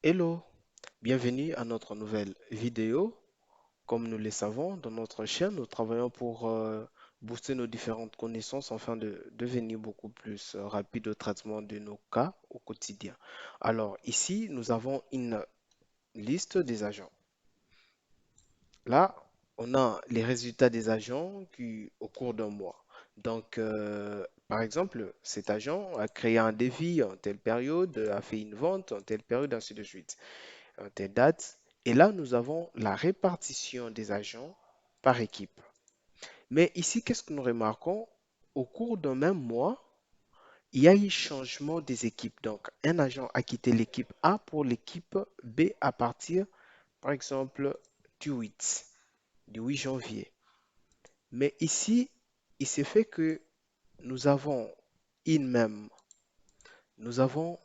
Hello, bienvenue à notre nouvelle vidéo. Comme nous le savons, dans notre chaîne, nous travaillons pour booster nos différentes connaissances afin de devenir beaucoup plus rapide au traitement de nos cas au quotidien. Alors ici, nous avons une liste des agents. Là, on a les résultats des agents au cours d'un mois. Donc, par exemple, cet agent a créé un devis en telle période, a fait une vente en telle période, ainsi de suite. Des dates. Et là, nous avons la répartition des agents par équipe. Mais ici, qu'est-ce que nous remarquons? Au cours d'un même mois, il y a eu changement des équipes. Donc, un agent a quitté l'équipe A pour l'équipe B à partir, par exemple, du 8, du 8 janvier. Mais ici, il s'est fait que nous avons une même, nous avons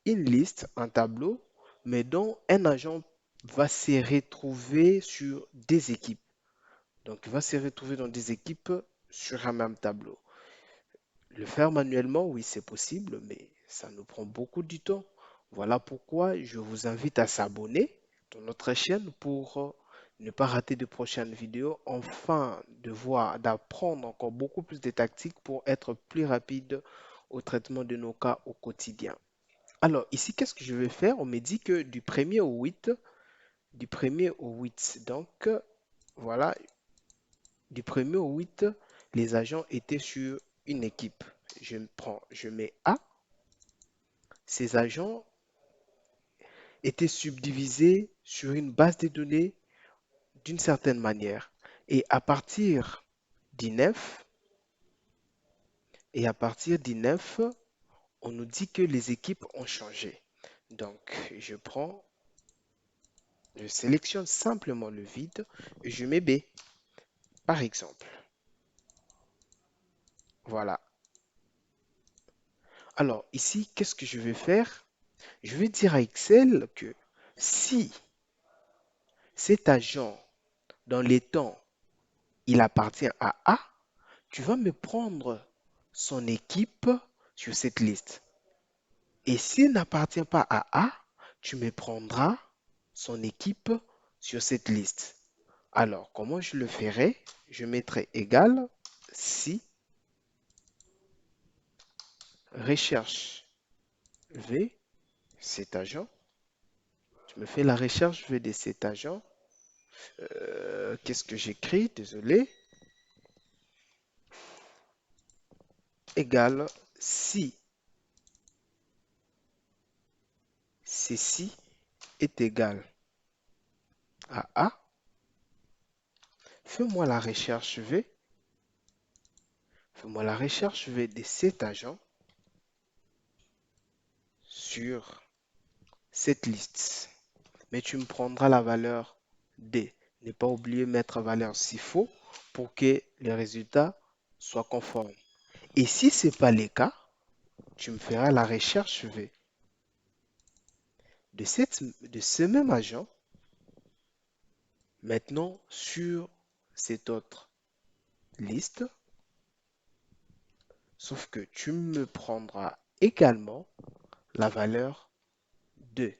une liste, un tableau, mais dont un agent va se retrouver sur des équipes. Donc, il va se retrouver dans des équipes sur un même tableau. Le faire manuellement, oui, c'est possible, mais ça nous prend beaucoup de temps. Voilà pourquoi je vous invite à s'abonner dans notre chaîne pour ne pas rater de prochaines vidéos, enfin de voir, d'apprendre encore beaucoup plus de tactiques pour être plus rapide au traitement de nos cas au quotidien. Alors, ici, qu'est-ce que je vais faire? On me dit que du 1er au 8, donc voilà, du 1er au 8, les agents étaient sur une équipe. Je mets A. Ces agents étaient subdivisés sur une base de données d'une certaine manière. Et à partir du 9, et à partir du 9, on nous dit que les équipes ont changé. Donc, je sélectionne simplement le vide et je mets B, par exemple. Voilà. Alors, ici, qu'est-ce que je vais faire? Je vais dire à Excel que si cet agent, dans les temps, il appartient à A, tu vas me prendre son équipe sur cette liste. Et s'il n'appartient pas à A, tu me prendras son équipe sur cette liste. Alors, comment je le ferai? Je mettrai égal si recherche V, cet agent. Je me fais la recherche V de cet agent. Qu'est-ce que j'écris? Désolé. Égal si ceci est égal à A. Fais-moi la recherche V. Fais-moi la recherche V de cet agent sur cette liste. Mais tu me prendras la valeur D. Ne pas oublier de mettre valeur s'il faut pour que les résultats soient conformes. Et si ce n'est pas le cas, tu me feras la recherche V de ce même agent maintenant sur cette autre liste, sauf que tu me prendras également la valeur 2.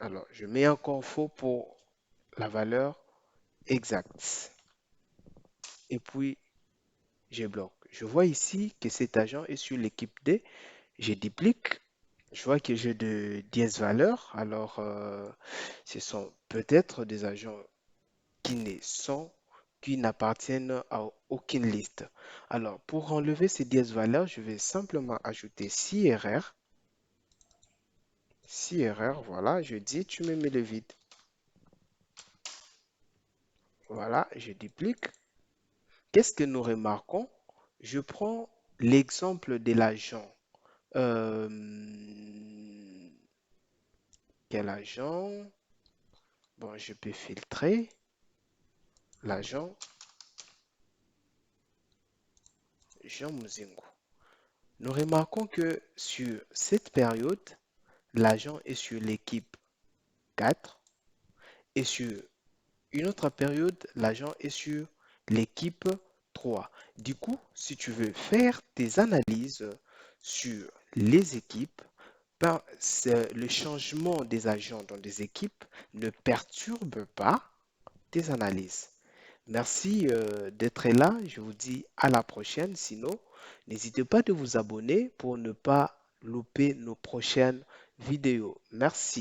Alors, je mets encore faux pour la valeur exacte. Et puis, je bloque. Je vois ici que cet agent est sur l'équipe D. Je duplique. Je vois que j'ai de dièse valeurs. Alors, ce sont peut-être des agents qui ne sont, qui n'appartiennent à aucune liste. Alors, pour enlever ces dièse valeurs, je vais simplement ajouter 6 erreurs. 6 erreurs, voilà. Je dis, tu me mets le vide. Voilà, je duplique. Qu'est-ce que nous remarquons? Je prends l'exemple de l'agent. Euh, quel agent? Bon, je peux filtrer l'agent Jean Mouzingo. Nous remarquons que sur cette période, l'agent est sur l'équipe 4 et sur une autre période, l'agent est sur l'équipe 3. Du coup, si tu veux faire tes analyses sur les équipes, Le changement des agents dans des équipes ne perturbe pas tes analyses. Merci d'être là. Je vous dis à la prochaine. Sinon, n'hésitez pas de vous abonner pour ne pas louper nos prochaines vidéos. Merci.